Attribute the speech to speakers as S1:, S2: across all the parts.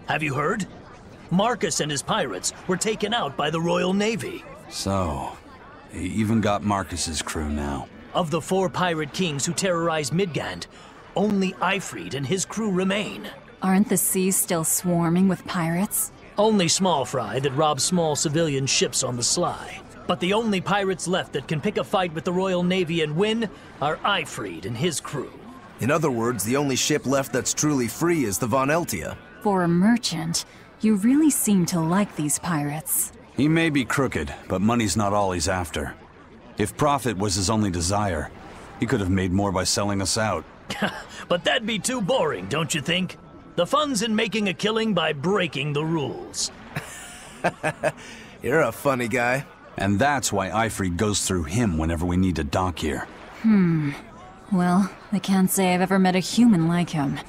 S1: Have you heard? Marcus and his pirates were taken out by the Royal Navy.
S2: So, he even got Marcus's crew now.
S1: Of the 4 pirate kings who terrorized Midgand, only Ifrid and his crew remain.
S3: Aren't the seas still swarming with pirates?
S1: Only small fry that rob small civilian ships on the sly. But the only pirates left that can pick a fight with the Royal Navy and win are Ifrid and his crew.
S4: In other words, the only ship left that's truly free is the Von Eltia.
S3: For a merchant, you really seem to like these pirates.
S2: He may be crooked, but money's not all he's after. If profit was his only desire, he could have made more by selling us out.
S1: But that'd be too boring, don't you think? The fun's in making a killing by breaking the rules.
S4: You're a funny guy.
S2: And that's why Ifrid goes through him whenever we need to dock here.
S3: Well, I can't say I've ever met a human like him.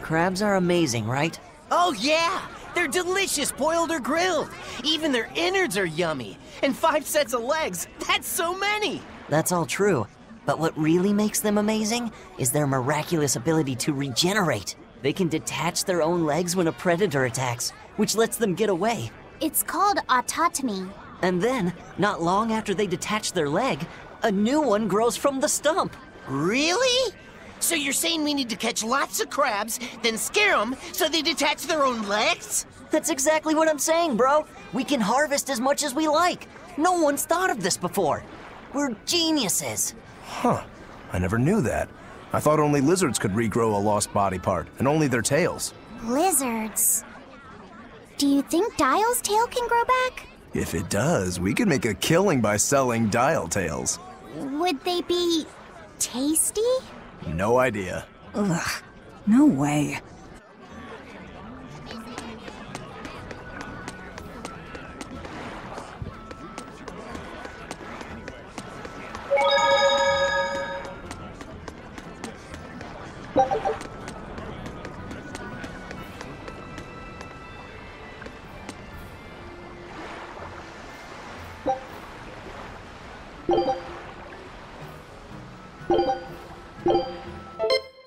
S5: Crabs are amazing, right?
S6: Oh yeah! They're delicious boiled or grilled. Even their innards are yummy. And 5 sets of legs, that's so many!
S5: That's all true. But what really makes them amazing is their miraculous ability to regenerate. They can detach their own legs when a predator attacks, which lets them get away.
S7: It's called autotomy.
S5: And then, not long after they detach their leg, a new one grows from the stump.
S6: Really? So you're saying we need to catch lots of crabs, then scare them so they detach their own legs?
S5: That's exactly what I'm saying, bro. We can harvest as much as we like. No one's thought of this before. We're geniuses.
S4: Huh. I never knew that. I thought only lizards could regrow a lost body part, and only their tails.
S7: Lizards. Do you think Dial's tail can grow back?
S4: If it does, we could make a killing by selling dial tails.
S7: Would they be tasty?
S4: No idea.
S3: Ugh, no way.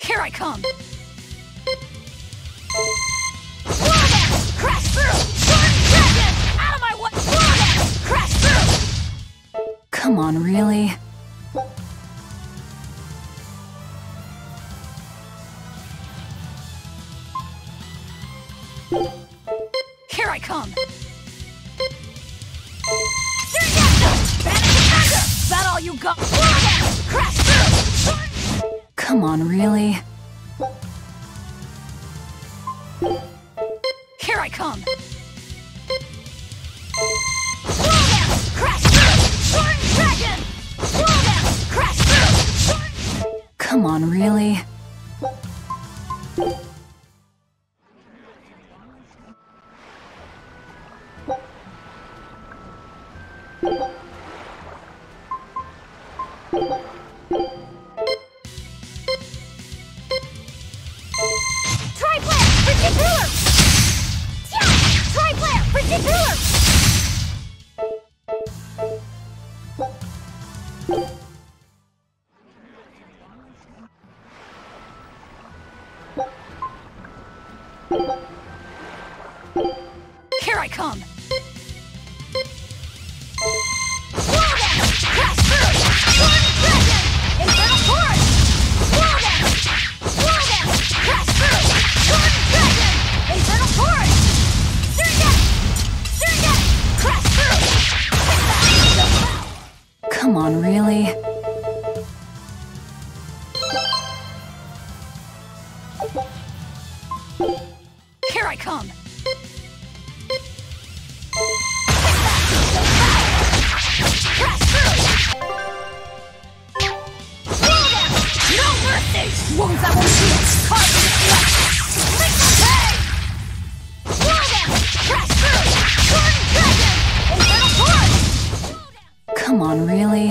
S3: Here I come! Crash through! Dragon! Out of my way! Crash through! Come on, really? Here I come! Is that all you got? Crash through! Come on, really? Here I come! Crash through! Dragon! Crash through! Come on, really?
S7: Triplet! Particular! Tri-flare! Particular!
S3: Here I come!
S7: Wall dash! Crash through! One dragon! Infernal chorus! Wall dash! Wall dash! Crash through! One dragon! Infernal chorus! Surrender! Surrender! Crash through!
S3: Come on, really? Here I come!
S7: Crash through! Wall dash!
S3: No mercy! Wounds that won't heal! Carving it left!
S7: Lethal pay! Wall dash! Crash through! One dragon! Infernal chorus!
S3: Come on, really?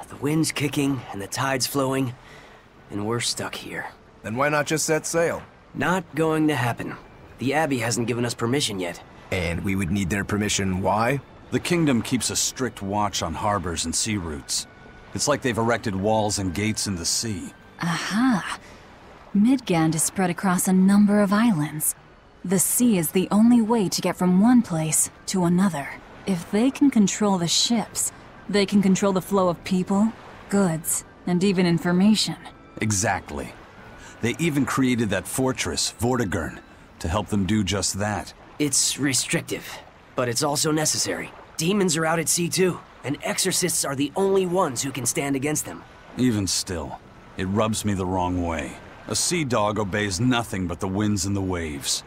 S6: The wind's kicking and the tide's flowing, and we're stuck here.
S4: Then why not just set sail?
S6: Not going to happen. The Abbey hasn't given us permission yet.
S4: And we would need their permission, why?
S2: The kingdom keeps a strict watch on harbors and sea routes. It's like they've erected walls and gates in the sea.
S3: Aha! Midgand is spread across a number of islands. The sea is the only way to get from one place to another. If they can control the ships, they can control the flow of people, goods, and even information.
S2: Exactly. They even created that fortress, Vortigern, to help them do just that.
S6: It's restrictive, but it's also necessary. Demons are out at sea too, and exorcists are the only ones who can stand against them.
S2: Even still, it rubs me the wrong way. A sea dog obeys nothing but the winds and the waves.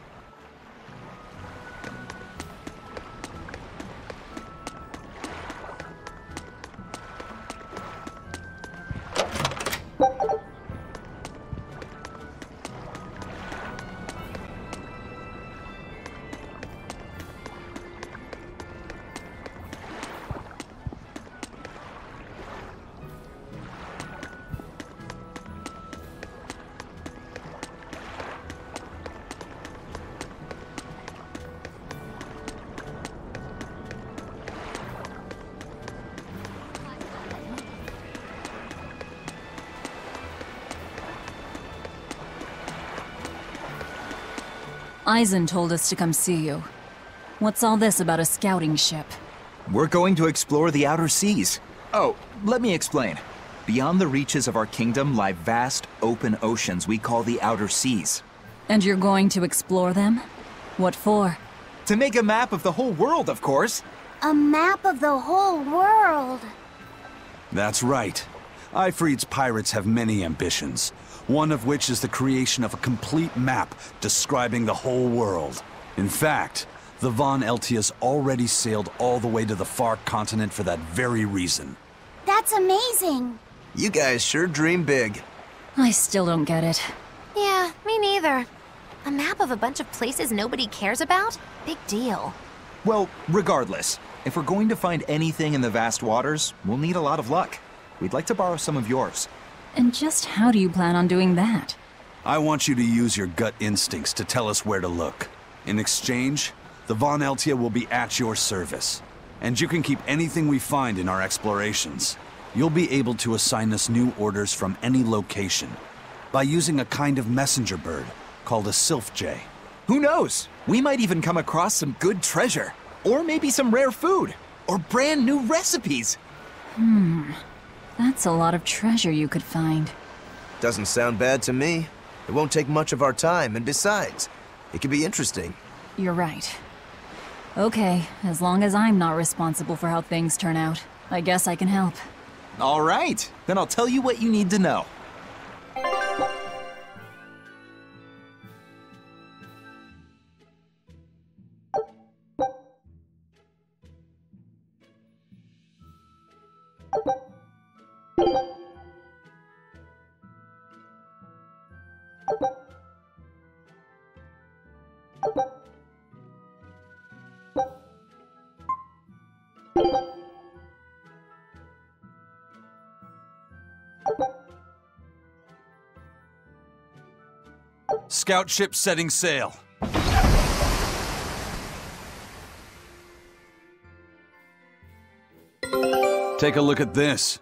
S3: Ryzen told us to come see you. What's all this about a scouting ship?
S8: We're going to explore the outer seas. Oh, let me explain. Beyond the reaches of our kingdom lie vast, open oceans we call the outer seas.
S3: And you're going to explore them? What for?
S8: To make a map of the whole world, of course.
S7: A map of the whole world.
S2: That's right. Ifrit's pirates have many ambitions, one of which is the creation of a complete map describing the whole world. In fact, the Von Eltias already sailed all the way to the far continent for that very reason.
S7: That's amazing.
S4: You guys sure dream big.
S3: I still don't get it.
S9: Yeah, me neither. A map of a bunch of places nobody cares about? Big deal.
S8: Well, regardless, if we're going to find anything in the vast waters, we'll need a lot of luck. We'd like to borrow some of yours.
S3: And just how do you plan on doing that?
S2: I want you to use your gut instincts to tell us where to look. In exchange, the Von Eltia will be at your service. And you can keep anything we find in our explorations. You'll be able to assign us new orders from any location by using a kind of messenger bird called a sylph jay.
S8: Who knows? We might even come across some good treasure. Or maybe some rare food. Or brand new recipes.
S3: That's a lot of treasure you could find.
S4: Doesn't sound bad to me. It won't take much of our time, and besides, it could be interesting.
S3: You're right. Okay, as long as I'm not responsible for how things turn out, I guess I can help.
S8: All right, then I'll tell you what you need to know.
S2: Scout ship setting sail. Take a look at this.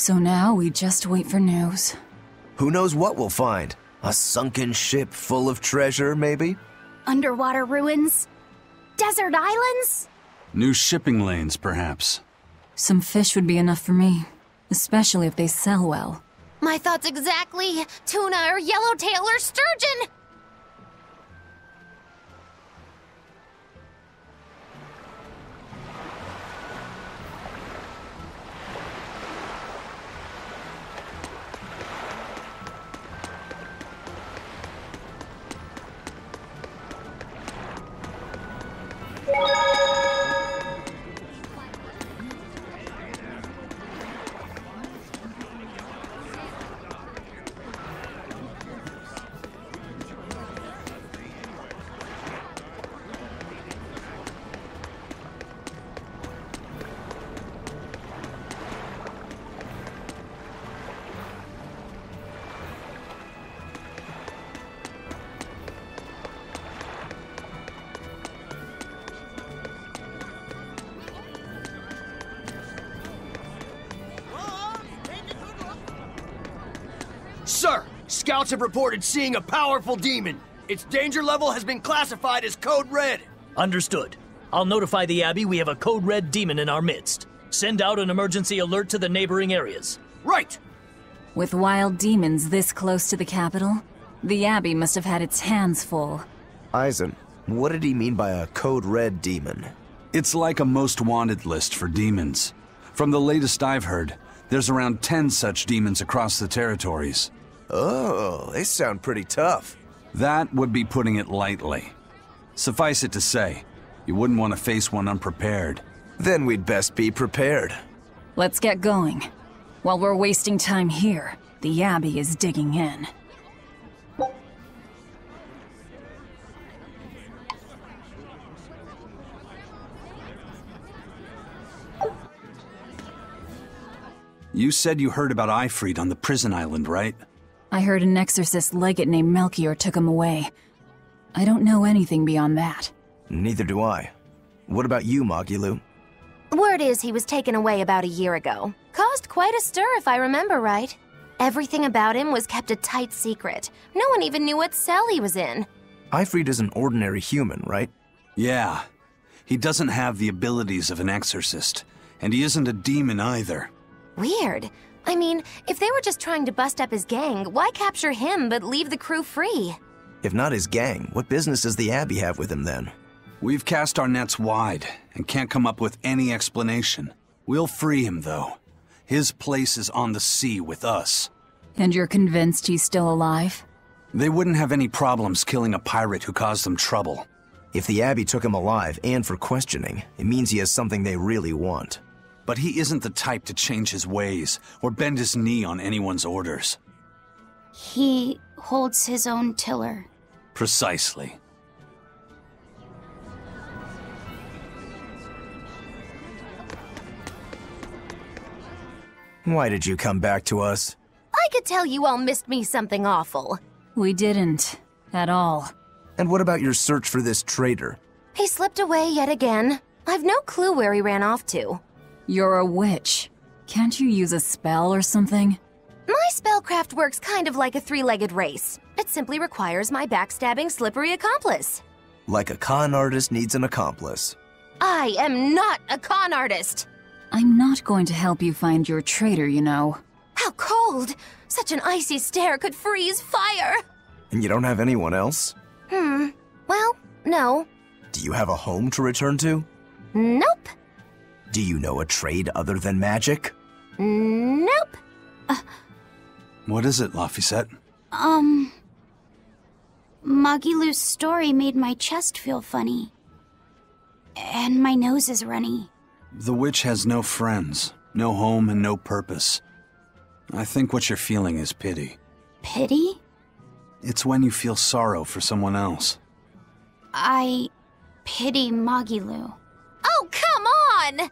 S3: So now we just wait for news.
S4: Who knows what we'll find? A sunken ship full of treasure, maybe?
S7: Underwater ruins? Desert islands?
S2: New shipping lanes, perhaps.
S3: Some fish would be enough for me, especially if they sell well.
S9: My thoughts exactly. Tuna or yellowtail or sturgeon.
S10: Sir, scouts have reported seeing a powerful demon. Its danger level has been classified as Code Red.
S1: Understood. I'll notify the Abbey we have a Code Red demon in our midst. Send out an emergency alert to the neighboring areas.
S10: Right!
S3: With wild demons this close to the capital, the Abbey must have had its hands full.
S4: Ryzen, what did he mean by a Code Red demon?
S2: It's like a most wanted list for demons. From the latest I've heard, there's around 10 such demons across the territories.
S4: Oh, they sound pretty tough.
S2: That would be putting it lightly. Suffice it to say, you wouldn't want to face one unprepared.
S4: Then we'd best be prepared.
S3: Let's get going. While we're wasting time here, the Abbey is digging in.
S2: You said you heard about Ifrit on the prison island, right?
S3: I heard an exorcist legate named Melchior took him away. I don't know anything beyond that.
S4: Neither do I. What about you, Magilou?
S9: Word is he was taken away about a year ago. Caused quite a stir, if I remember right. Everything about him was kept a tight secret. No one even knew what cell he was in.
S4: Ifrit is an ordinary human, right?
S2: Yeah. He doesn't have the abilities of an exorcist, and he isn't a demon either.
S9: Weird. I mean, if they were just trying to bust up his gang, why capture him but leave the crew free?
S4: If not his gang, what business does the Abbey have with him then?
S2: We've cast our nets wide and can't come up with any explanation. We'll free him, though. His place is on the sea with us.
S3: And you're convinced he's still alive?
S2: They wouldn't have any problems killing a pirate who caused them trouble.
S4: If the Abbey took him alive and for questioning, it means he has something they really want.
S2: But he isn't the type to change his ways or bend his knee on anyone's orders.
S7: He holds his own tiller.
S2: Precisely.
S4: Why did you come back to us?
S9: I could tell you all missed me something awful.
S3: We didn't. At all.
S4: And what about your search for this traitor?
S9: He slipped away yet again. I've no clue where he ran off to.
S3: You're a witch. Can't you use a spell or something?
S9: My spellcraft works kind of like a three-legged race. It simply requires my backstabbing, slippery accomplice.
S4: Like a con artist needs an accomplice.
S9: I am not a con artist!
S3: I'm not going to help you find your traitor, you know.
S9: How cold! Such an icy stare could freeze fire!
S4: And you don't have anyone else?
S9: Well, no.
S4: Do you have a home to return to?
S9: Nope.
S4: Do you know a trade other than magic?
S9: Nope.
S2: What is it, Laphicet?
S7: Magilou's story made my chest feel funny. And my nose is runny.
S2: The witch has no friends, no home, and no purpose. I think what you're feeling is pity.
S7: Pity?
S2: It's when you feel sorrow for someone else.
S7: I pity Magilou.
S9: Oh, come on!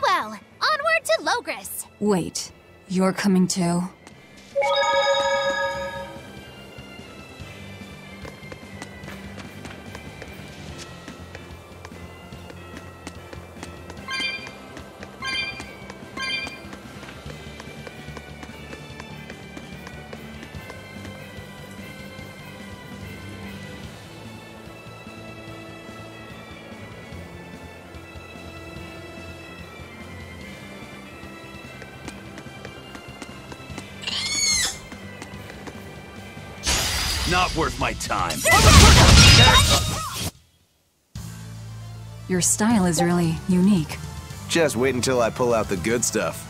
S9: Well, onward to Logris.
S3: Wait, you're coming too?
S2: Not worth my time.
S3: Your style is really unique.
S4: Just wait until I pull out the good stuff.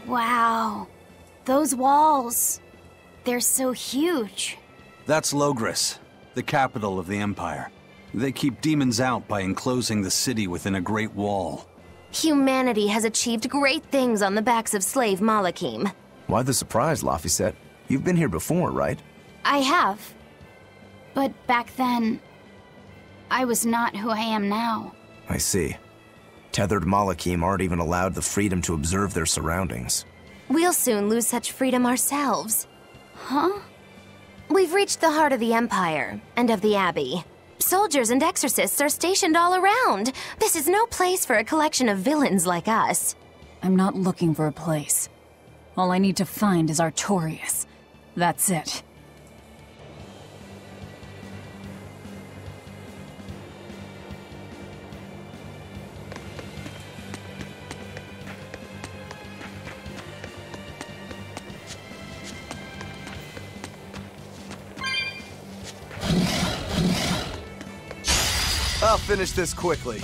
S7: Wow. Those walls. They're so huge.
S2: That's Logris, the capital of the Empire. They keep demons out by enclosing the city within a great wall.
S9: Humanity has achieved great things on the backs of slave Malakim.
S4: Why the surprise, Laphicet? You've been here before, right?
S7: I have. But back then, I was not who I am now.
S4: I see. Tethered Malakim aren't even allowed the freedom to observe their surroundings.
S9: We'll soon lose such freedom ourselves.
S7: Huh?
S9: We've reached the heart of the Empire, and of the Abbey. Soldiers and exorcists are stationed all around. This is no place for a collection of villains like us.
S3: I'm not looking for a place. All I need to find is Artorias. That's it.
S4: I'll finish this quickly.
S7: You're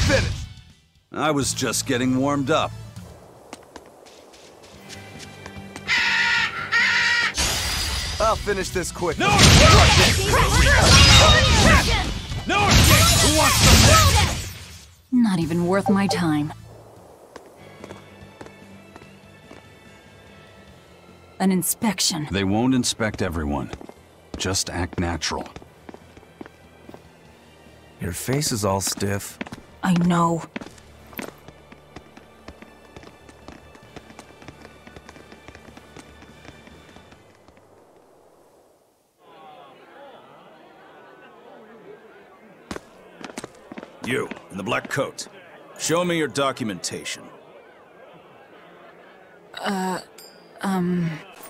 S4: finished!
S2: I was just getting warmed up.
S4: I'll finish this quickly.
S7: No!
S4: No!
S7: Who wants some next?
S3: Not even worth my time. An inspection.
S2: They won't inspect everyone. Just act natural.
S4: Your face is all stiff.
S3: I know.
S11: You, in the black coat. Show me your documentation.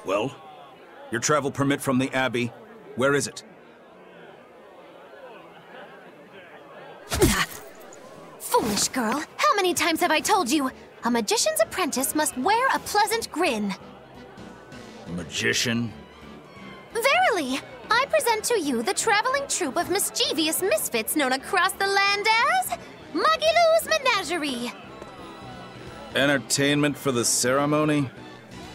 S11: Well? Your travel permit from the Abbey, where is it?
S9: Foolish girl, how many times have I told you? A magician's apprentice must wear a pleasant grin.
S11: Magician?
S9: Verily, I present to you the traveling troupe of mischievous misfits known across the land as Magilou's Menagerie.
S11: Entertainment for the ceremony?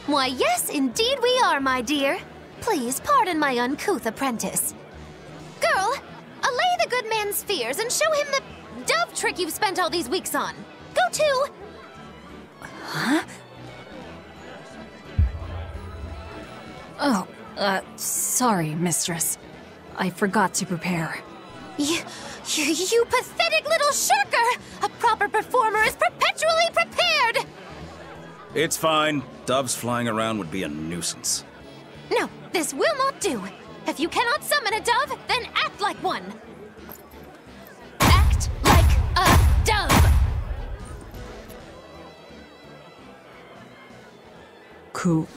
S9: Why, yes, indeed we are, my dear. Please pardon my uncouth apprentice. Girl, allay the good man's fears and show him the dove trick you've spent all these weeks on. Go to...
S3: Huh? Oh, sorry, mistress. I forgot to prepare.
S9: You pathetic little shirker! A proper performer is perpetually prepared!
S11: It's fine. Doves flying around would be a nuisance.
S9: No, this will not do. If you cannot summon a dove, then act like one. Act like a dove!
S3: Coo.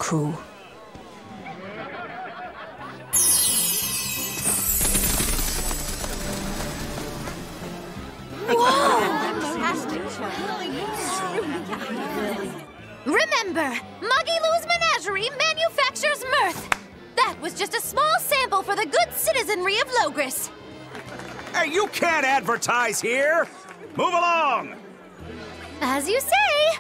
S9: Remember, Magilou's Menagerie manufactures mirth. That was just a small sample for the good citizenry of Logris.
S11: Hey, you can't advertise here! Move along!
S9: As you say.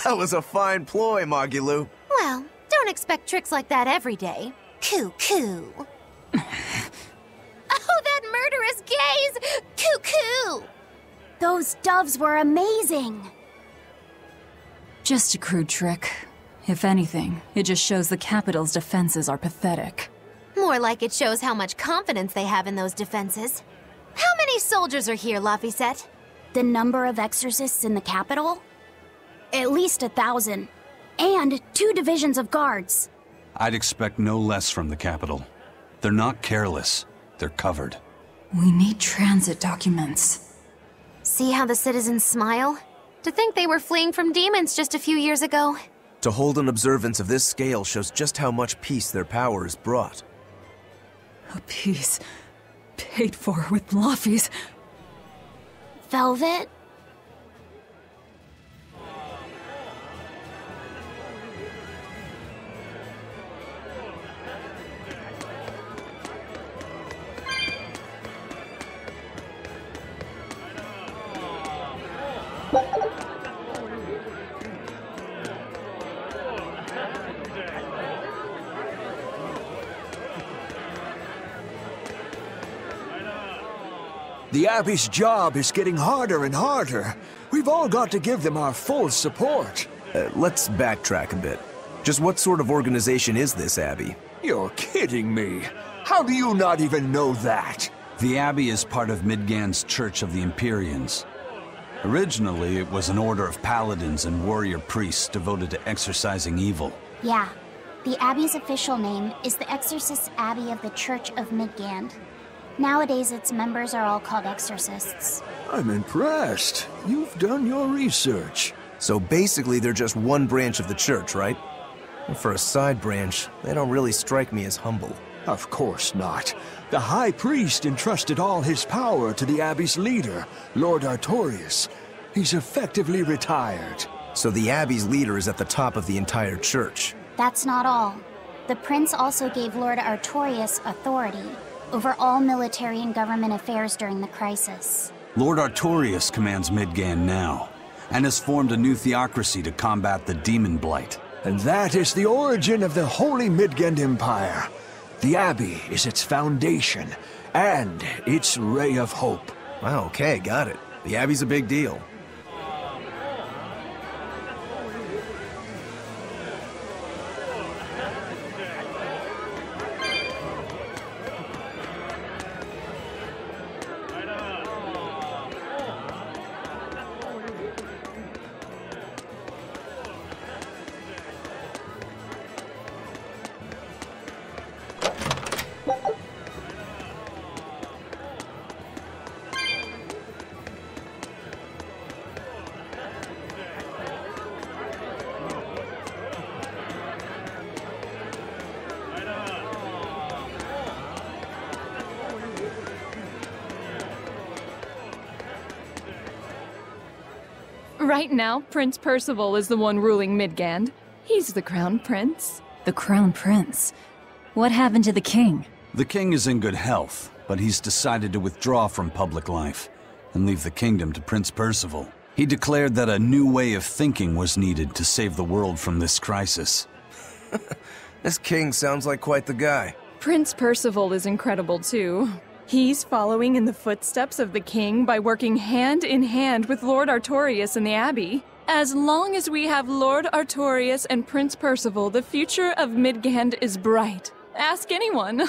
S4: That was a fine ploy, Magilou.
S9: Well, don't expect tricks like that every day. Coo. Oh, that murderous gaze! Coo.
S7: Those doves were amazing.
S3: Just a crude trick. If anything, it just shows the capital's defenses are pathetic.
S9: More like it shows how much confidence they have in those defenses. How many soldiers are here, Laphicet?
S7: The number of exorcists in the capital? At least 1,000. And 2 divisions of guards.
S2: I'd expect no less from the capital. They're not careless. They're covered.
S3: We need transit documents.
S9: See how the citizens smile? To think they were fleeing from demons just a few years ago.
S4: To hold an observance of this scale shows just how much peace their power has brought.
S3: A piece paid for with Laffy's.
S7: Velvet?
S10: The Abbey's job is getting harder and harder. We've all got to give them our full support.
S4: Let's backtrack a bit. Just what sort of organization is this Abbey?
S10: You're kidding me. How do you not even know that?
S2: The Abbey is part of Midgand's Church of the Empyreans. Originally, it was an order of paladins and warrior priests devoted to exorcising evil.
S7: Yeah. The Abbey's official name is the Exorcist Abbey of the Church of Midgand. Nowadays, its members are all called exorcists.
S10: I'm impressed. You've done your research.
S4: So basically, they're just one branch of the church, right? And for a side branch, they don't really strike me as humble.
S10: Of course not. The High Priest entrusted all his power to the Abbey's leader, Lord Artorius. He's effectively retired.
S4: So the Abbey's leader is at the top of the entire church.
S7: That's not all. The prince also gave Lord Artorius authority over all military and government affairs during the crisis.
S2: Lord Artorius commands Midgand now, and has formed a new theocracy to combat the demon blight.
S12: And that is the origin of the Holy Midgand Empire. The Abbey is its foundation, and its ray of hope.
S4: Wow, okay, got it. The Abbey's a big deal.
S13: Right now, Prince Percival is the one ruling Midgand. He's the Crown Prince.
S3: The Crown Prince? What happened to the king?
S2: The king is in good health, but he's decided to withdraw from public life and leave the kingdom to Prince Percival. He declared that a new way of thinking was needed to save the world from this crisis.
S4: This king sounds like quite the guy.
S13: Prince Percival is incredible too. He's following in the footsteps of the king by working hand in hand with Lord Artorius and the Abbey. As long as we have Lord Artorius and Prince Percival, the future of Midgand is bright. Ask anyone.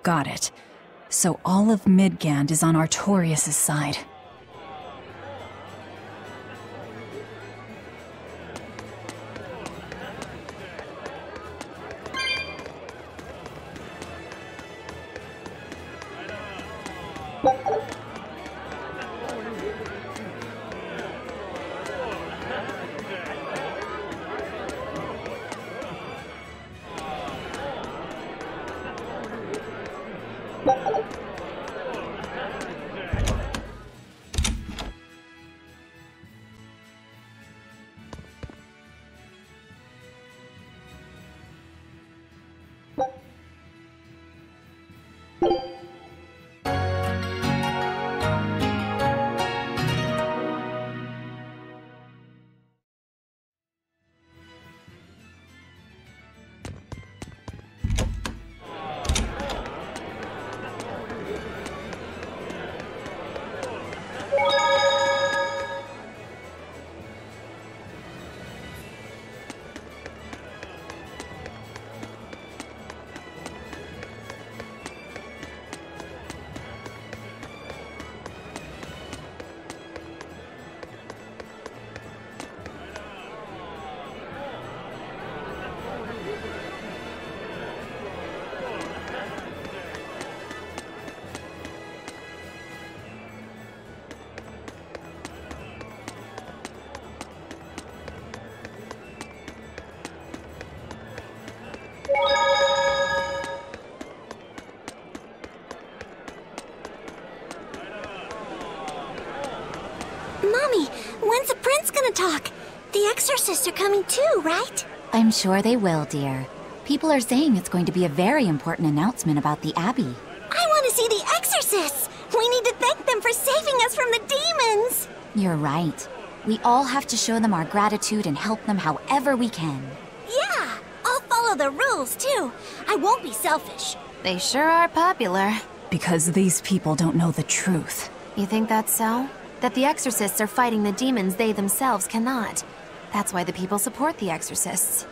S3: Got it. So all of Midgand is on Artorius' side.
S9: Mommy, when's the prince gonna talk? The exorcists are coming too, right?
S14: I'm sure they will, dear. People are saying it's going to be a very important announcement about the Abbey.
S9: I want to see the exorcists! We need to thank them for saving us from the demons!
S14: You're right. We all have to show them our gratitude and help them however we can.
S9: Yeah! I'll follow the rules, too. I won't be selfish. They sure are popular.
S3: Because these people don't know the truth.
S9: You think that's so? That the exorcists are fighting the demons they themselves cannot. That's why the people support the exorcists.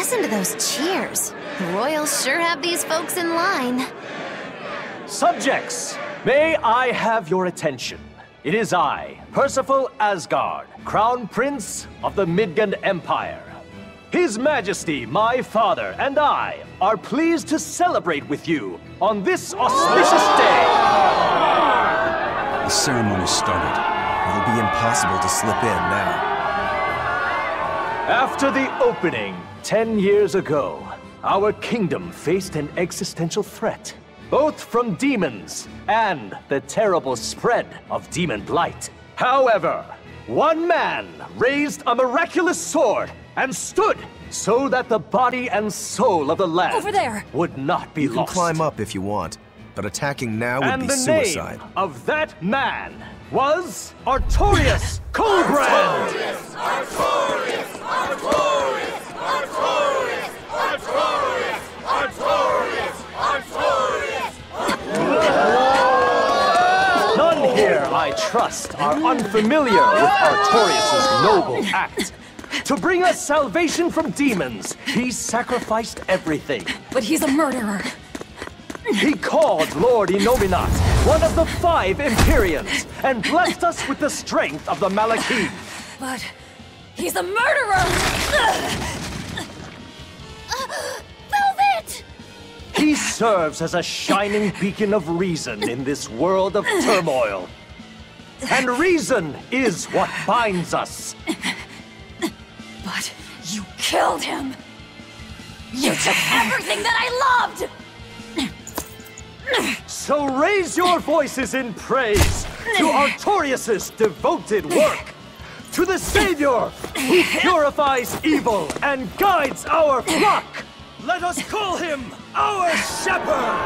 S9: Listen to those cheers. The royals sure have these folks in line.
S15: Subjects, may I have your attention? It is I, Percival Asgard, Crown Prince of the Midgard Empire. His Majesty, my father, and I are pleased to celebrate with you on this auspicious day.
S2: The ceremony started.
S4: It'll be impossible to slip in now.
S15: After the opening 10 years ago, our kingdom faced an existential threat, both from demons and the terrible spread of demon blight. However, one man raised a miraculous sword and stood so that the body and soul of the land
S3: Over there.
S15: would not be
S4: You can
S15: lost.
S4: climb up if you want, but attacking now would
S15: And
S4: be
S15: the
S4: suicide.
S15: name of that man was Artorius Colbrand!
S16: Artorius! Artorius! Artorius! Artorius! Artorius! Artorius! Artorius!
S15: None here, I trust, are unfamiliar with Artorius' noble act. To bring us salvation from demons, he sacrificed everything.
S3: But he's a murderer.
S15: He called Lord Innominat one of the 5 Empyreans and blessed us with the strength of the Malachim.
S3: But he's a murderer!
S9: Velvet!
S15: He serves as a shining beacon of reason in this world of turmoil. And reason is what binds us.
S3: But you killed him! You took everything that I loved!
S15: So raise your voices in praise to Artorius' devoted work, to the Savior who purifies evil and guides our flock. Let us call him our Shepherd!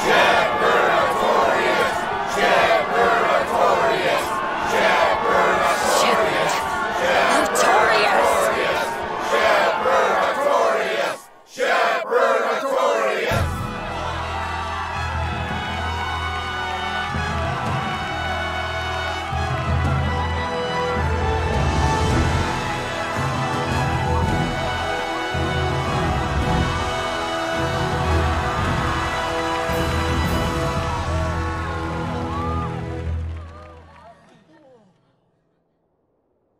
S16: Shepherd Artorius! Shepherd Artorius! Shepherd Artorius!
S3: Artorius!
S16: Shepherd Artorius! Shepherd Artorius!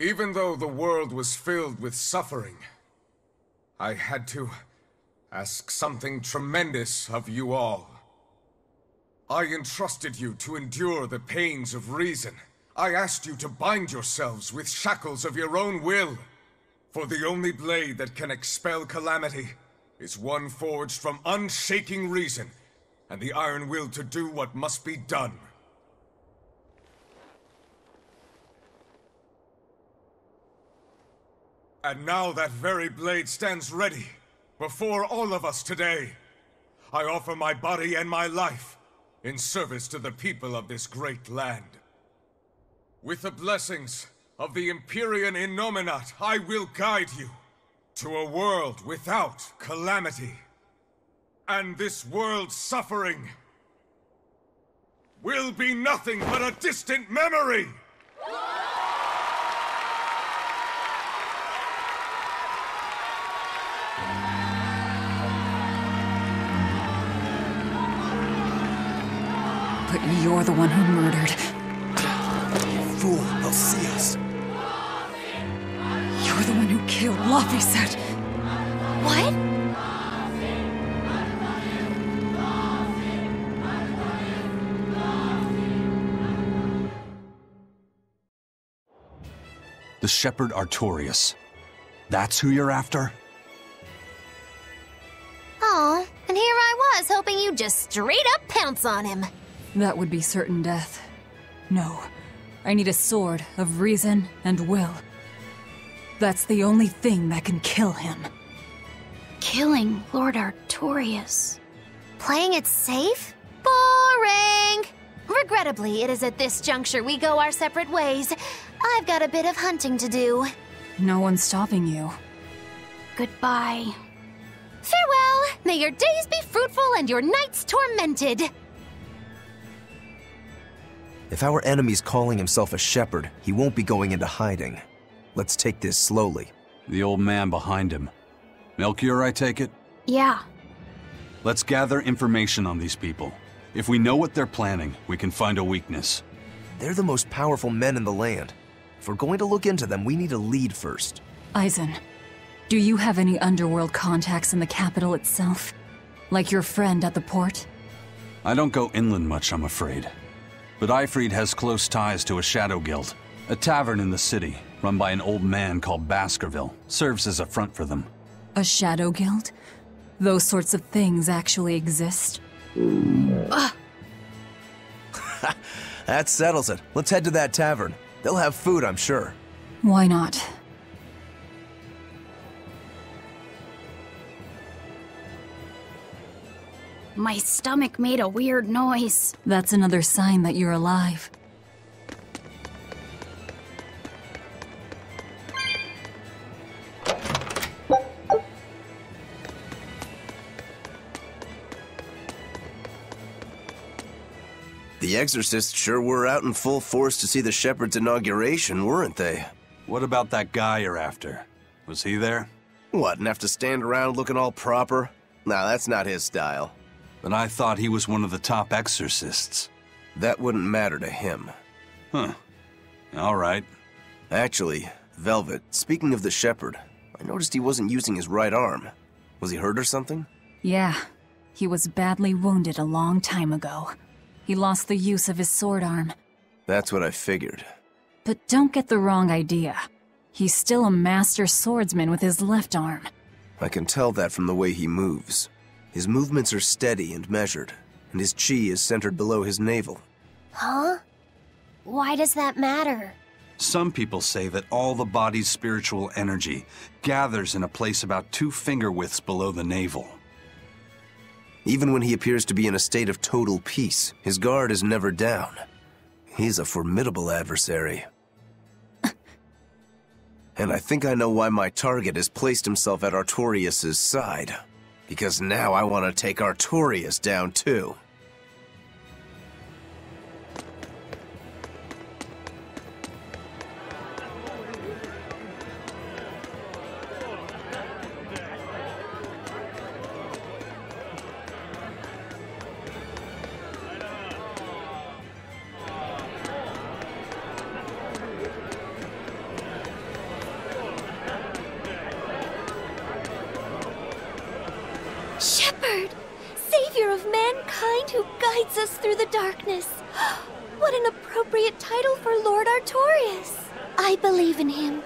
S16: Even though the world was filled with suffering, I had to ask something tremendous of you all. I entrusted you to endure the pains of reason. I asked you to bind yourselves with shackles of your own will. For the only blade that can expel calamity is one forged from unshaking reason and the iron will to do what must be done. And now that very blade stands ready before all of us today. I offer my body and my life in service to the people of this great land. With the blessings of the Empyrean Innominat, I will guide you to a world without calamity. And this world's suffering will be nothing but a distant memory!
S3: But you're the one who murdered.
S4: Fool, they'll see us.
S3: You're the one who killed Laphicet.
S9: What?
S2: The Shepherd Artorius. That's who you're after?
S9: Oh, and here I was hoping you'd just straight up pounce on him.
S3: That would be certain death. No, I need a sword of reason and will. That's the only thing that can kill him.
S7: Killing Lord Artorius.
S9: Playing it safe? Boring! Regrettably, it is at this juncture we go our separate ways. I've got a bit of hunting to do.
S3: No one's stopping you.
S7: Goodbye.
S9: Farewell! May your days be fruitful and your nights tormented!
S4: If our enemy's calling himself a shepherd, he won't be going into hiding. Let's take this slowly.
S2: The old man behind him. Melchior, I take it?
S7: Yeah.
S2: Let's gather information on these people. If we know what they're planning, we can find a weakness.
S4: They're the most powerful men in the land. If we're going to look into them, we need a lead first.
S3: Eisen, do you have any underworld contacts in the capital itself? Like your friend at the port?
S2: I don't go inland much, I'm afraid. But Eifried has close ties to a shadow guild. A tavern in the city, run by an old man called Baskerville, serves as a front for them.
S3: A shadow guild? Those sorts of things actually exist?
S4: That settles it. Let's head to that tavern. They'll have food, I'm sure.
S3: Why not?
S7: My stomach made a weird noise.
S3: That's another sign that you're alive.
S4: The exorcists sure were out in full force to see the shepherd's inauguration, weren't they?
S2: What about that guy you're after? Was he there?
S4: What, and have to stand around looking all proper? Nah, that's not his style.
S2: But I thought he was one of the top exorcists.
S4: That wouldn't matter to him.
S2: Huh. All right.
S4: Actually, Velvet, speaking of the shepherd, I noticed he wasn't using his right arm. Was he hurt or something?
S3: Yeah. He was badly wounded a long time ago. He lost the use of his sword arm.
S4: That's what I figured.
S3: But don't get the wrong idea. He's still a master swordsman with his left arm.
S4: I can tell that from the way he moves. His movements are steady and measured, and his chi is centered below his navel.
S7: Huh? Why does that matter?
S2: Some people say that all the body's spiritual energy gathers in a place about 2 finger widths below the navel.
S4: Even when he appears to be in a state of total peace, his guard is never down. He's a formidable adversary. And I think I know why my target has placed himself at Artorias' side. Because now I want to take Artorias down too.
S9: Shepherd! Savior of mankind who guides us through the darkness. What an appropriate title for Lord Artorias. I believe in him.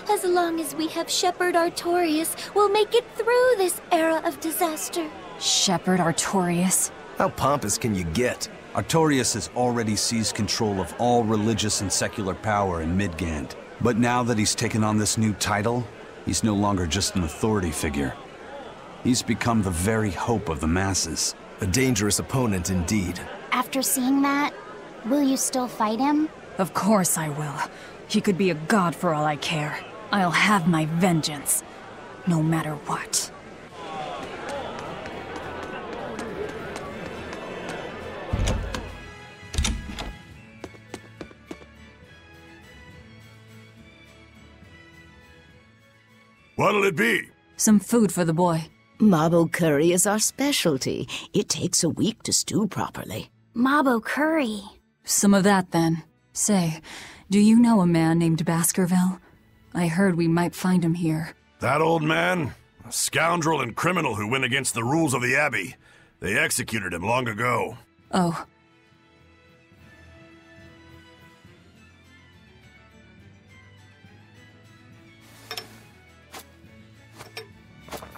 S9: As long as we have Shepherd Artorias, we'll make it through this era of disaster.
S3: Shepherd Artorias?
S4: How pompous can you get?
S2: Artorias has already seized control of all religious and secular power in Midgand. But now that he's taken on this new title, he's no longer just an authority figure. He's become the very hope of the masses.
S4: A dangerous opponent indeed.
S7: After seeing that, will you still fight him?
S3: Of course I will. He could be a god for all I care. I'll have my vengeance. No matter what.
S17: What'll it be?
S3: Some food for the boy.
S18: Mabo curry is our specialty. It takes a week to stew properly.
S7: Mabo curry.
S3: Some of that, then. Say, do you know a man named Baskerville? I heard we might find him here.
S17: That old man? A scoundrel and criminal who went against the rules of the Abbey. They executed him long ago.
S3: Oh.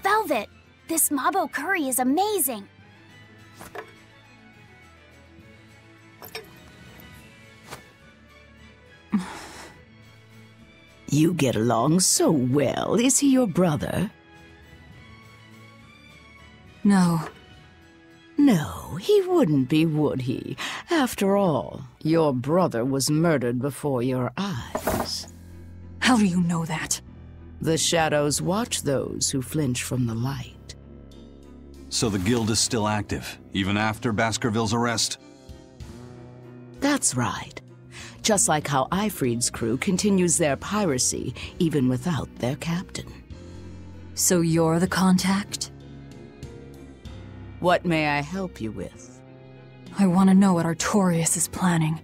S7: Velvet, this Mabo curry is amazing.
S18: You get along so well. Is he your brother?
S3: No.
S18: No, he wouldn't be, would he? After all, your brother was murdered before your eyes.
S3: How do you know that?
S18: The shadows watch those who flinch from the light.
S2: So the guild is still active, even after Baskerville's arrest?
S18: That's right. Just like how Eifried's crew continues their piracy even without their captain.
S3: So you're the contact?
S18: What may I help you with?
S3: I want to know what Artorias is planning.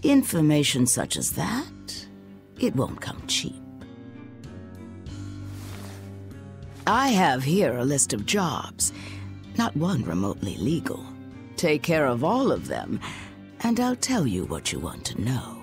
S18: Information such as that, it won't come cheap. I have here a list of jobs, not one remotely legal. Take care of all of them, and I'll tell you what you want to know.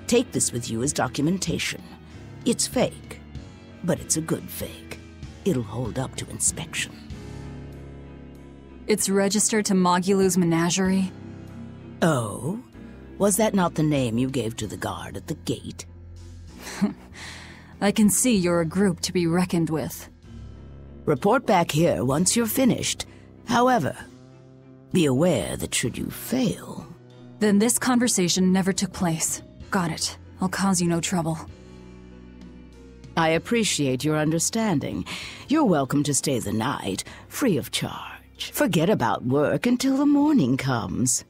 S18: Take this with you as documentation. It's fake, but it's a good fake. It'll hold up to inspection.
S3: It's registered to Mogulu's menagerie?
S18: Oh? Was that not the name you gave to the guard at the gate?
S3: I can see you're a group to be reckoned with.
S18: Report back here once you're finished. However, be aware that should you fail...
S3: Then this conversation never took place. Got it. I'll cause you no trouble.
S18: I appreciate your understanding. You're welcome to stay the night, free of charge. Forget about work until the morning comes.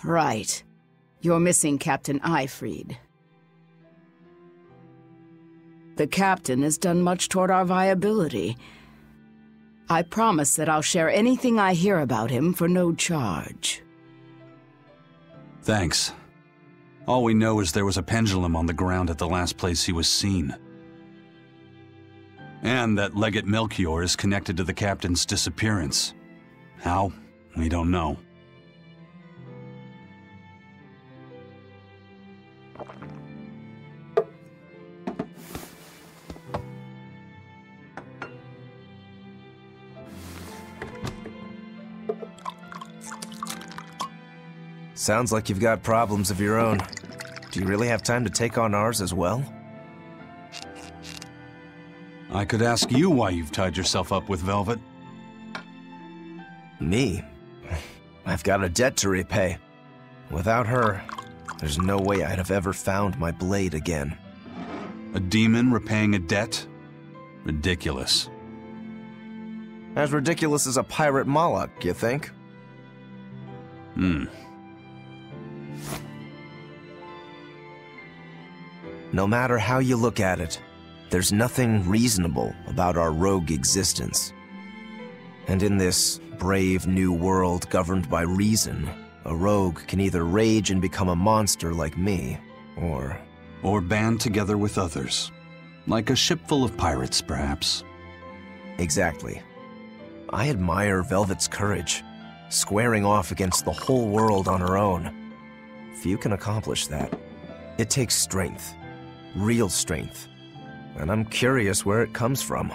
S18: Right. You're missing Captain Eifried. The captain has done much toward our viability. I promise that I'll share anything I hear about him for no charge.
S2: Thanks. All we know is there was a pendulum on the ground at the last place he was seen. And that Legate Melchior is connected to the captain's disappearance. How? We don't know.
S4: Sounds like you've got problems of your own. Do you really have time to take on ours as well?
S2: I could ask you why you've tied yourself up with Velvet.
S4: Me? I've got a debt to repay. Without her, there's no way I'd have ever found my blade again.
S2: A demon repaying a debt? Ridiculous.
S4: As ridiculous as a pirate Moloch, you think? No matter how you look at it, there's nothing reasonable about our rogue existence. And in this brave new world governed by reason, a rogue can either rage and become a monster like me, or
S2: band together with others. Like a ship full of pirates, perhaps.
S4: Exactly. I admire Velvet's courage, squaring off against the whole world on her own. Few can accomplish that. It takes strength. Real strength. And I'm curious where it comes from.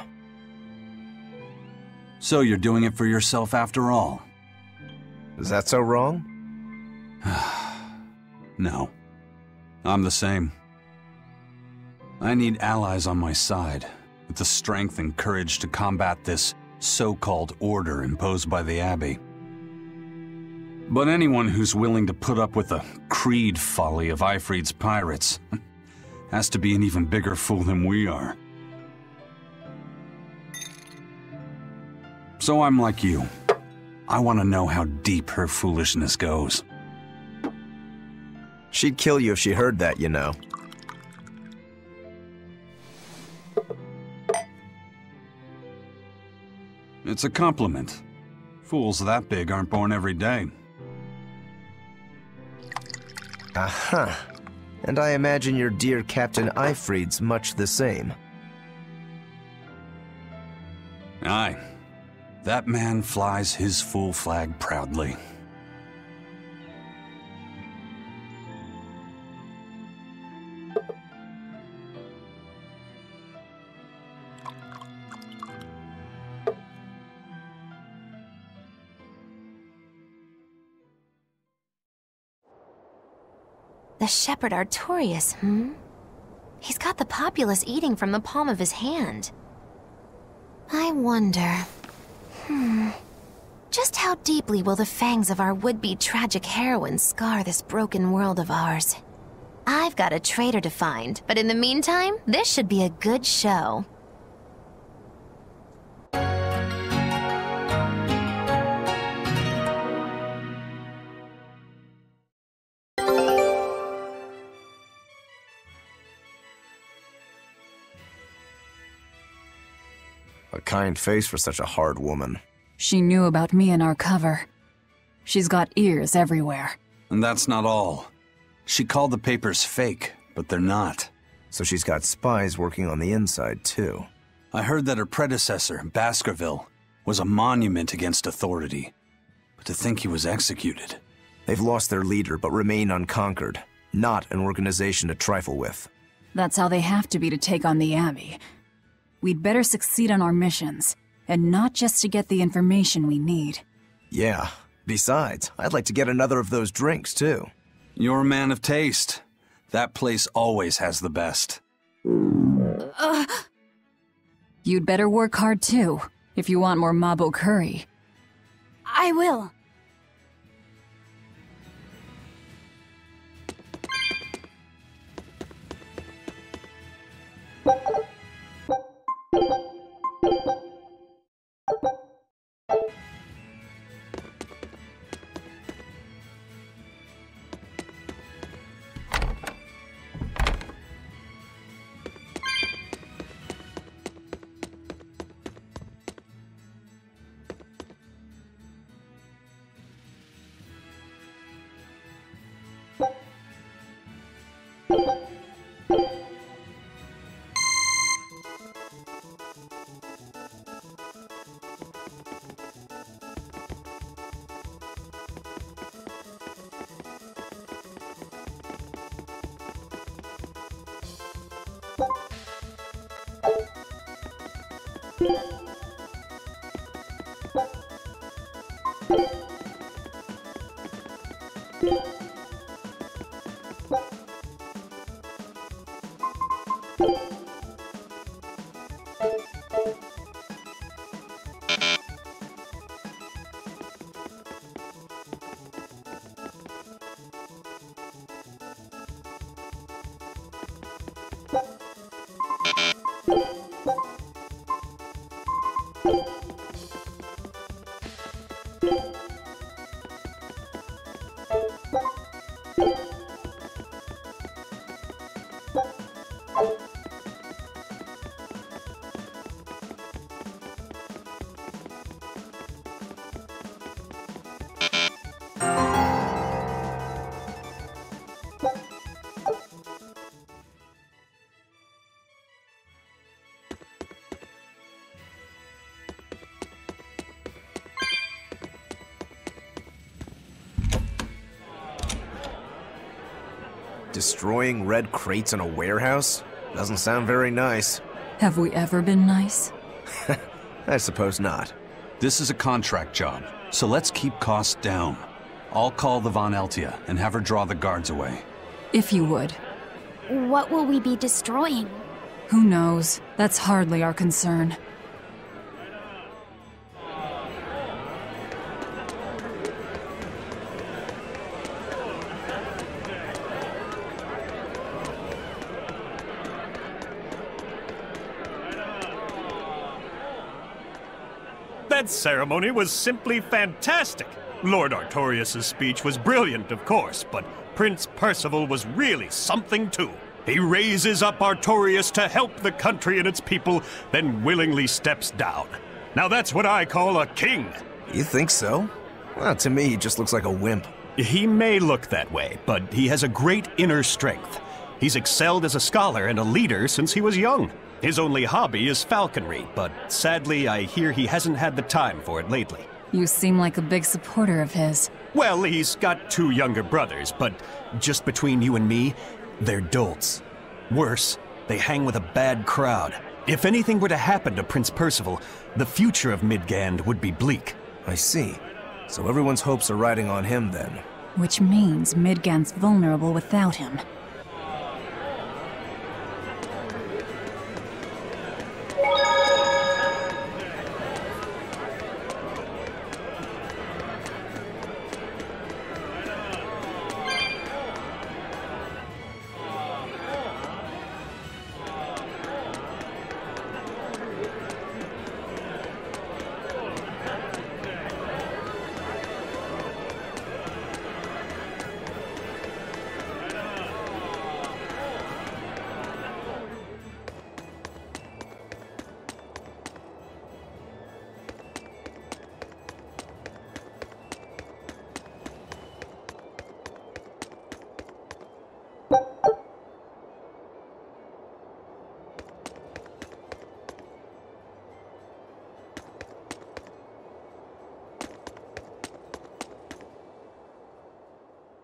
S2: So you're doing it for yourself after all?
S4: Is that so wrong?
S2: No. I'm the same. I need allies on my side, with the strength and courage to combat this so-called order imposed by the Abbey. But anyone who's willing to put up with the creed folly of Eifried's pirates has to be an even bigger fool than we are. So I'm like you. I want to know how deep her foolishness goes.
S4: She'd kill you if she heard that, you know.
S2: It's a compliment. Fools that big aren't born every day.
S4: Aha. And I imagine your dear Captain Eifried's much the same.
S2: Aye. That man flies his full flag proudly.
S9: The shepherd Artorias, He's got the populace eating from the palm of his hand. I wonder... Just how deeply will the fangs of our would-be tragic heroine scar this broken world of ours? I've got a traitor to find, but in the meantime, this should be a good show.
S4: A kind face for such a hard woman.
S3: She knew about me and our cover. She's got ears everywhere.
S2: And that's not all. She called the papers fake, but they're not.
S4: So she's got spies working on the inside, too.
S2: I heard that her predecessor, Baskerville, was a monument against authority. But to think he was executed.
S4: They've lost their leader, but remain unconquered. Not an organization to trifle with.
S3: That's how they have to be to take on the Abbey. We'd better succeed on our missions, and not just to get the information we need.
S4: Yeah. Besides, I'd like to get another of those drinks, too.
S2: You're a man of taste. That place always has the best.
S3: You'd better work hard, too, if you want more Mabo curry.
S19: I will.
S4: Destroying red crates in a warehouse? Doesn't sound very nice.
S3: Have we ever been nice?
S4: I suppose not.
S2: This is a contract job, so let's keep costs down. I'll call the Von Eltia and have her draw the guards away.
S3: If you would.
S7: What will we be destroying?
S3: Who knows? That's hardly our concern.
S20: That ceremony was simply fantastic. Lord Artorias' speech was brilliant, of course, but Prince Percival was really something too. He raises up Artorias to help the country and its people, then willingly steps down. Now that's what I call a king.
S4: You think so? Well, to me, he just looks like a wimp.
S20: He may look that way, but he has a great inner strength. He's excelled as a scholar and a leader since he was young. His only hobby is falconry, but sadly I hear he hasn't had the time for it lately.
S3: You seem like a big supporter of his.
S20: Well, he's got 2 younger brothers, but just between you and me, they're dolts. Worse, they hang with a bad crowd. If anything were to happen to Prince Percival, the future of Midgand would be bleak.
S4: I see. So everyone's hopes are riding on him then.
S3: Which means Midgand's vulnerable without him.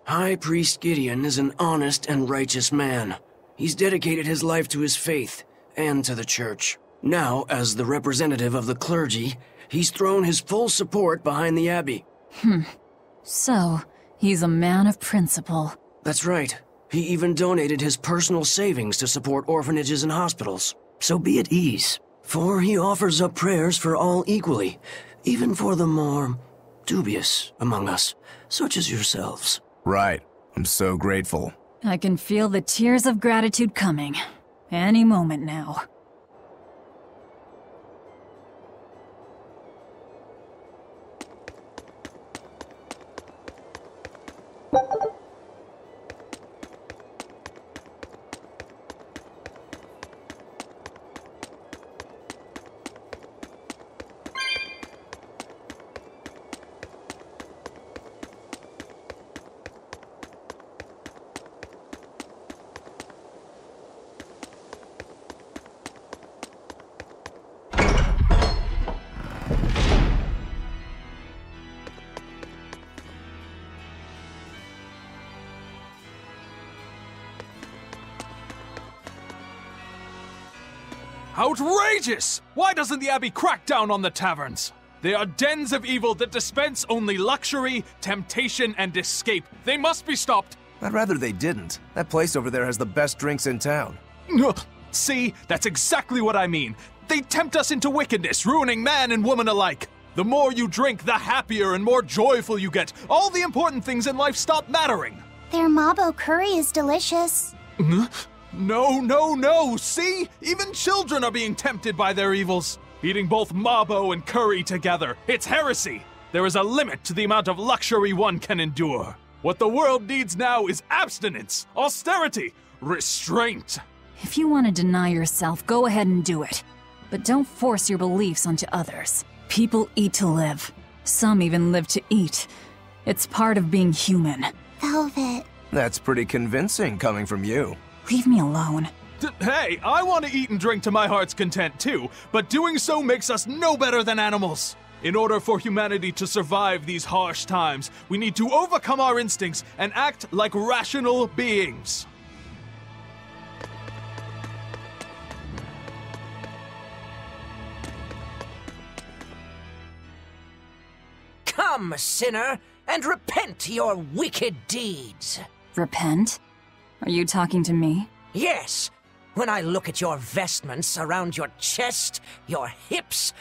S21: High Priest Gideon is an honest and righteous man. He's dedicated his life to his faith and to the church. Now, as the representative of the clergy, he's thrown his full support behind the Abbey.
S3: So, he's a man of principle.
S21: That's right. He even donated his personal savings to support orphanages and hospitals. So be at ease, for he offers up prayers for all equally, even for the more dubious among us, such as yourselves.
S4: Right. I'm so grateful.
S3: I can feel the tears of gratitude coming. Any moment now.
S22: Outrageous! Why doesn't the Abbey crack down on the taverns? They are dens of evil that dispense only luxury, temptation, and escape. They must be stopped!
S4: I'd rather they didn't. That place over there has the best drinks in town.
S22: See, that's exactly what I mean. They tempt us into wickedness, ruining man and woman alike. The more you drink, the happier and more joyful you get. All the important things in life stop mattering.
S7: Their mabo curry is delicious.
S22: No. See? Even children are being tempted by their evils. Eating both mabo and curry together. It's heresy. There is a limit to the amount of luxury one can endure. What the world needs now is abstinence, austerity, restraint.
S3: If you want to deny yourself, go ahead and do it. But don't force your beliefs onto others. People eat to live. Some even live to eat. It's part of being human.
S7: Velvet.
S4: That's pretty convincing coming from you.
S3: Leave me alone.
S22: Hey, I want to eat and drink to my heart's content too, but doing so makes us no better than animals. In order for humanity to survive these harsh times, we need to overcome our instincts and act like rational beings.
S6: Come, sinner, and repent your wicked deeds.
S3: Repent? Are you talking to me?
S6: Yes. When I look at your vestments around your chest, your hips,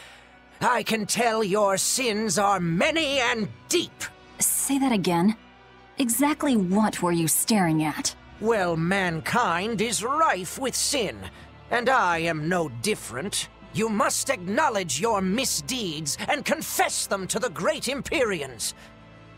S6: I can tell your sins are many and deep.
S3: Say that again. Exactly what were you staring at?
S6: Well, mankind is rife with sin, and I am no different. You must acknowledge your misdeeds and confess them to the great Empyreans.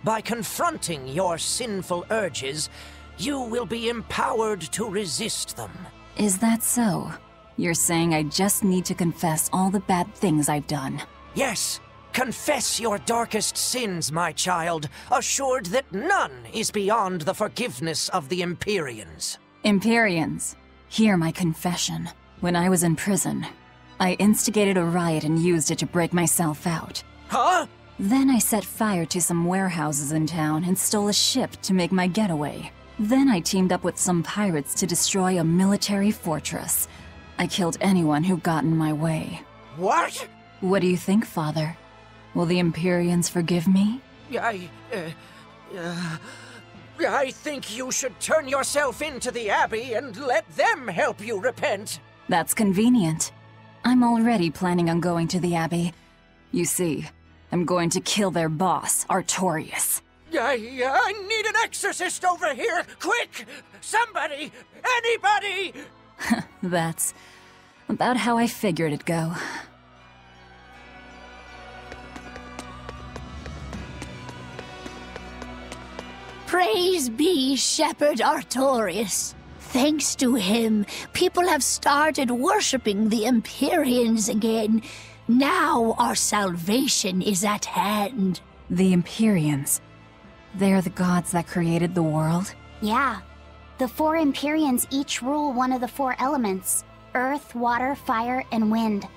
S6: By confronting your sinful urges, you will be empowered to resist them.
S3: Is that so? You're saying I just need to confess all the bad things I've done?
S6: Yes. Confess your darkest sins, my child, assured that none is beyond the forgiveness of the Empyreans.
S3: Empyreans, hear my confession. When I was in prison, I instigated a riot and used it to break myself out.
S6: Huh?
S3: Then I set fire to some warehouses in town and stole a ship to make my getaway. Then I teamed up with some pirates to destroy a military fortress. I killed anyone who got in my way.
S6: What?
S3: What do you think, Father? Will the Empyreans forgive me?
S6: I think you should turn yourself into the Abbey and let them help you repent.
S3: That's convenient. I'm already planning on going to the Abbey. You see, I'm going to kill their boss, Artorius.
S6: I need an exorcist over here! Quick! Somebody! Anybody!
S3: That's about how I figured it'd go.
S23: Praise be Shepherd Artorius. Thanks to him, people have started worshipping the Empyreans again. Now our salvation is at hand.
S3: The Empyreans. They're the gods that created the world?
S7: Yeah. The 4 Empyreans each rule one of the 4 elements: earth, water, fire, and wind.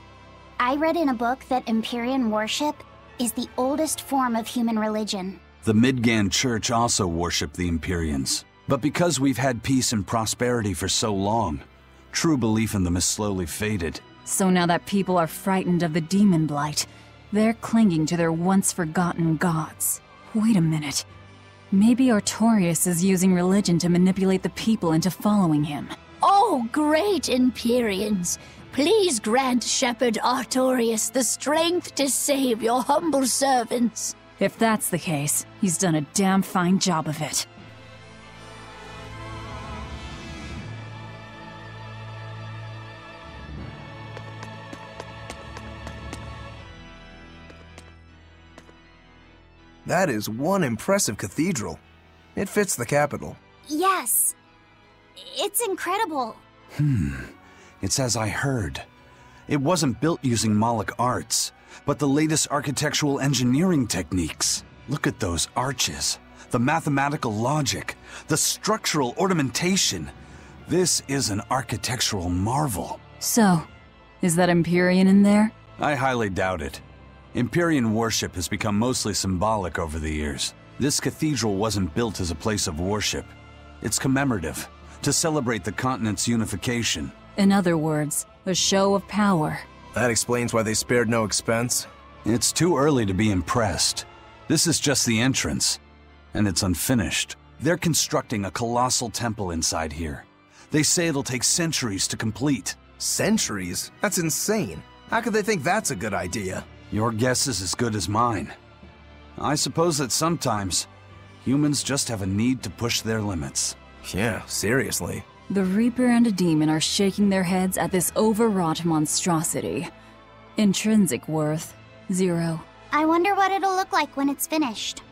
S7: I read in a book that Empyrean worship is the oldest form of human religion.
S2: The Midgand Church also worship the Empyreans. But because we've had peace and prosperity for so long, true belief in them has slowly faded.
S3: So now that people are frightened of the demon blight, they're clinging to their once-forgotten gods. Wait a minute. Maybe Artorias is using religion to manipulate the people into following him.
S23: Oh, great Empyreans! Please grant Shepherd Artorias the strength to save your humble servants.
S3: If that's the case, he's done a damn fine job of it.
S4: That is one impressive cathedral. It fits the capital.
S7: Yes. It's incredible.
S2: It's as I heard. It wasn't built using Moloch arts, but the latest architectural engineering techniques. Look at those arches, the mathematical logic, the structural ornamentation. This is an architectural marvel.
S3: So, is that Empyrean in there?
S2: I highly doubt it. Empyrean worship has become mostly symbolic over the years. This cathedral wasn't built as a place of worship. It's commemorative, to celebrate the continent's unification.
S3: In other words, a show of power.
S4: That explains why they spared no expense.
S2: It's too early to be impressed. This is just the entrance, and it's unfinished. They're constructing a colossal temple inside here. They say it'll take centuries to complete.
S4: Centuries? That's insane. How could they think that's a good idea?
S2: Your guess is as good as mine. I suppose that sometimes humans just have a need to push their limits.
S4: Yeah, seriously.
S3: The Reaper and a demon are shaking their heads at this overwrought monstrosity. Intrinsic worth, 0.
S7: I wonder what it'll look like when it's finished.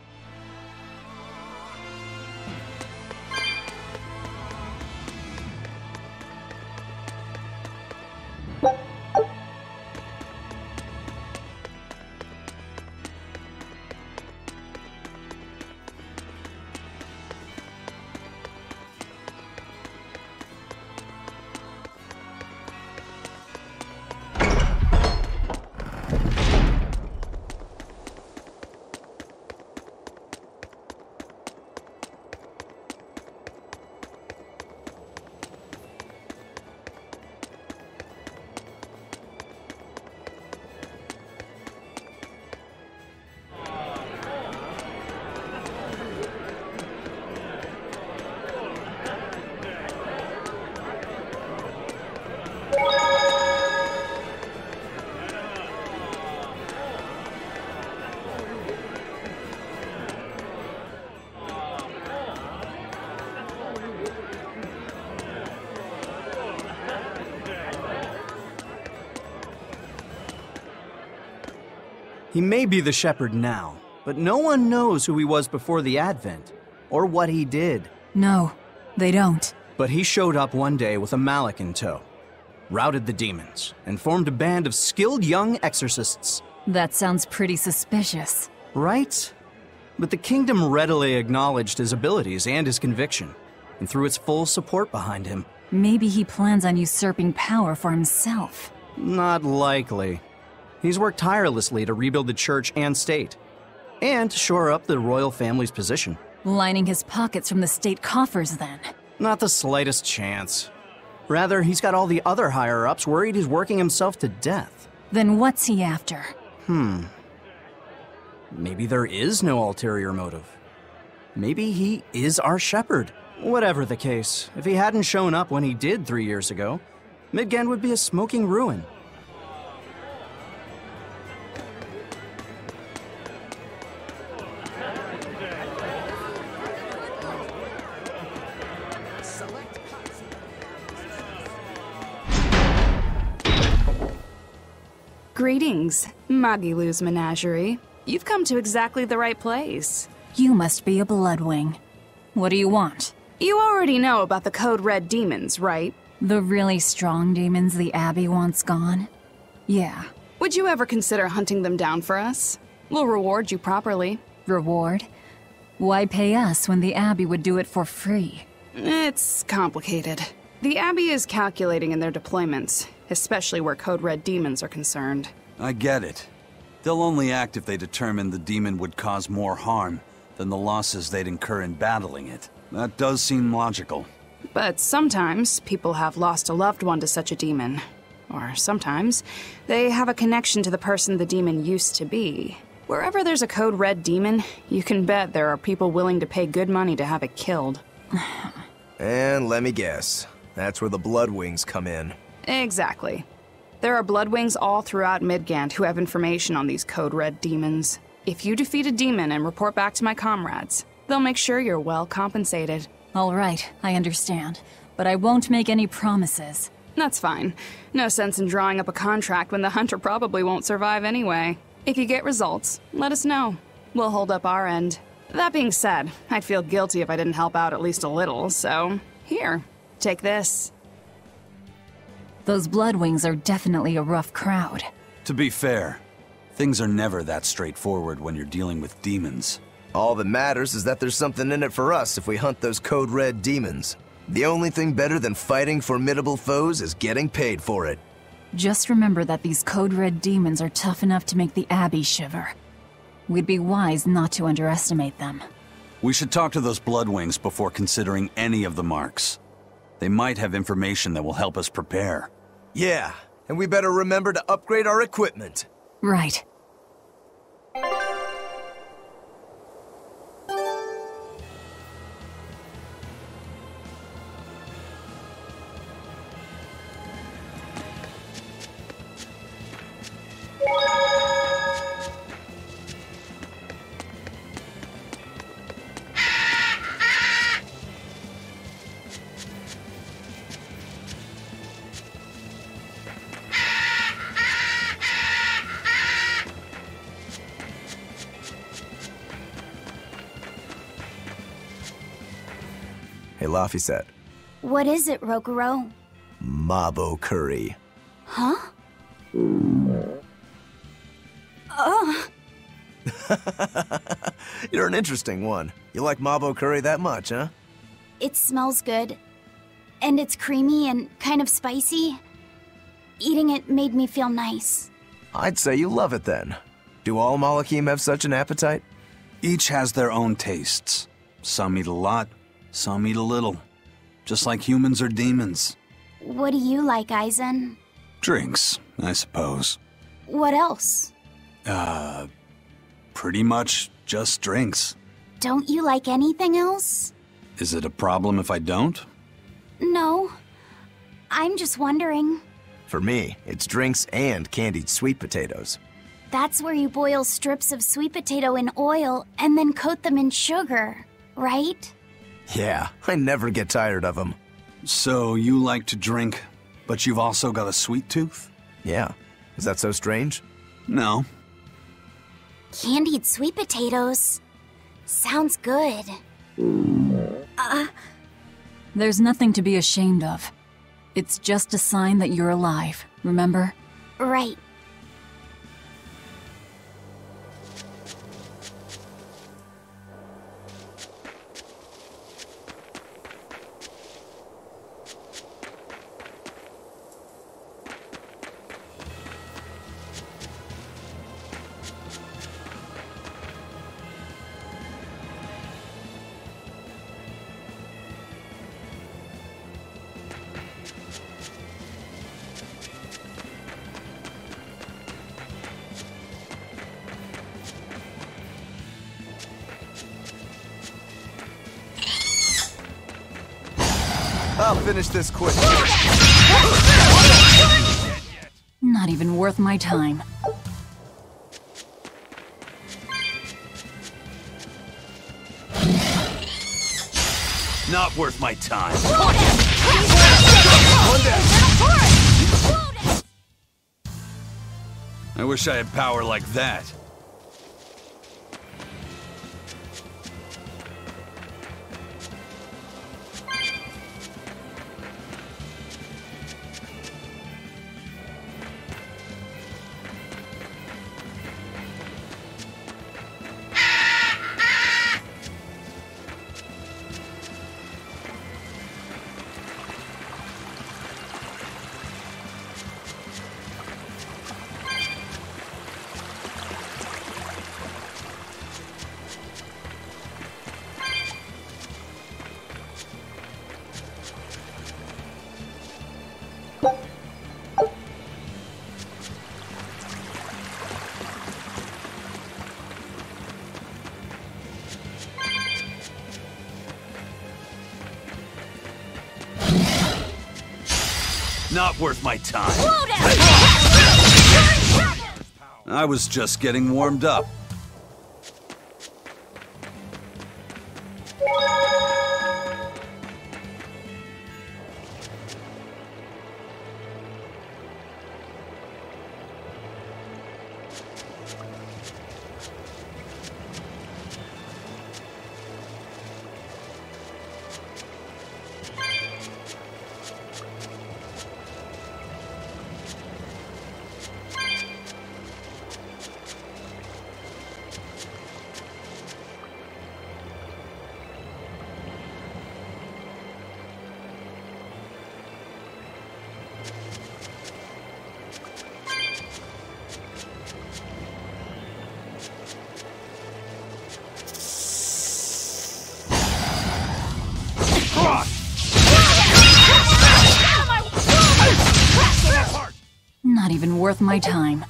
S1: He may be the shepherd now, but no one knows who he was before the Advent, or what he did.
S3: No, they don't.
S1: But he showed up one day with a Malak in tow, routed the demons, and formed a band of skilled young exorcists.
S3: That sounds pretty suspicious.
S1: Right? But the kingdom readily acknowledged his abilities and his conviction, and threw its full support behind him.
S3: Maybe he plans on usurping power for himself.
S1: Not likely. He's worked tirelessly to rebuild the church and state, and to shore up the royal family's position.
S3: Lining his pockets from the state coffers, then.
S1: Not the slightest chance. Rather, he's got all the other higher-ups worried he's working himself to death.
S3: Then what's he after?
S1: Maybe there is no ulterior motive. Maybe he is our shepherd. Whatever the case, if he hadn't shown up when he did 3 years ago, Midgand would be a smoking ruin.
S5: Greetings, Magilu's menagerie. You've come to exactly the right place.
S3: You must be a Bloodwing. What do you want?
S5: You already know about the Code Red demons, right?
S3: The really strong demons the Abbey wants gone? Yeah.
S5: Would you ever consider hunting them down for us? We'll reward you properly.
S3: Reward? Why pay us when the Abbey would do it for free?
S5: It's complicated. The Abbey is calculating in their deployments, especially where Code Red demons are concerned.
S2: I get it. They'll only act if they determine the demon would cause more harm, than the losses they'd incur in battling it. That does seem logical.
S5: But sometimes people have lost a loved one to such a demon. Or sometimes they have a connection to the person the demon used to be. Wherever there's a code red demon, you can bet there are people willing to pay good money to have it killed.
S4: And let me guess, that's where the Bloodwings come in.
S5: Exactly. There are Bloodwings all throughout Midgand who have information on these code red demons. If you defeat a demon and report back to my comrades, they'll make sure you're well compensated.
S3: All right, I understand. But I won't make any promises.
S5: That's fine. No sense in drawing up a contract when the hunter probably won't survive anyway. If you get results, let us know. We'll hold up our end. That being said, I'd feel guilty if I didn't help out at least a little, so here, take this.
S3: Those Bloodwings are definitely a rough crowd.
S2: To be fair, things are never that straightforward when you're dealing with demons.
S4: All that matters is that there's something in it for us if we hunt those code red demons. The only thing better than fighting formidable foes is getting paid for it.
S3: Just remember that these code red demons are tough enough to make the Abbey shiver. We'd be wise not to underestimate them.
S2: We should talk to those Bloodwings before considering any of the marks. They might have information that will help us prepare.
S4: Yeah, and we better remember to upgrade our equipment.
S3: Right.
S4: Hey, Laphicet.
S7: What is it, Roguro?
S4: Mabo curry.
S7: Huh?
S4: You're an interesting one. You like Mabo curry that much, huh?
S7: It smells good. And it's creamy and kind of spicy. Eating it made me feel nice.
S4: I'd say you love it then. Do all Malachim have such an appetite?
S2: Each has their own tastes. Some eat a lot, some eat a little. Just like humans or demons.
S7: What do you like, Ryzen?
S2: Drinks, I suppose.
S7: What else?
S2: Pretty much just drinks.
S7: Don't you like anything else?
S2: Is it a problem if I don't?
S7: No. I'm just wondering.
S4: For me, it's drinks and candied sweet potatoes.
S7: That's where you boil strips of sweet potato in oil and then coat them in sugar, right?
S4: Yeah, I never get tired of them.
S2: So you like to drink, but you've also got a sweet tooth?
S4: Yeah. Is that so strange?
S2: No.
S7: Candied sweet potatoes. Sounds good.
S3: There's nothing to be ashamed of. It's just a sign that you're alive, remember?
S7: Right.
S4: I'll finish this quick.
S3: Not even worth my time.
S2: Not worth my time. I wish I had power like that. Not worth my time. I was just getting warmed up.
S3: Not even worth my time.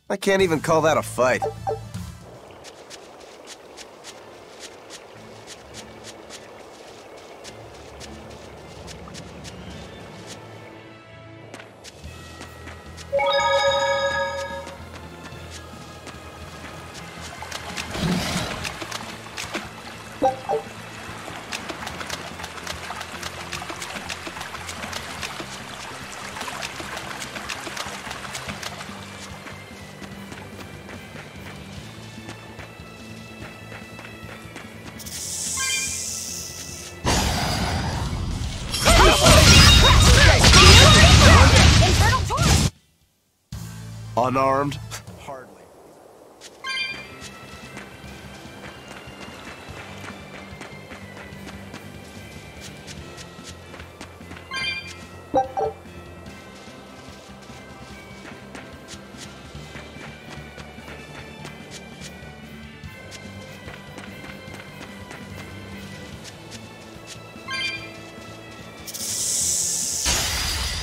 S4: I can't even call that a fight. Unarmed? Hardly.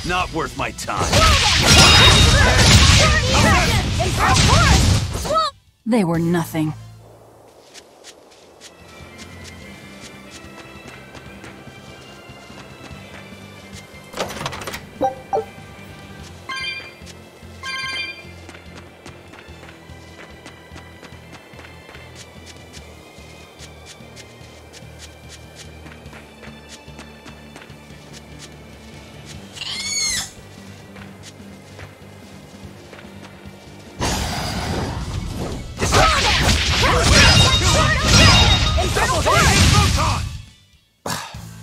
S2: Not worth my time.
S3: They were nothing.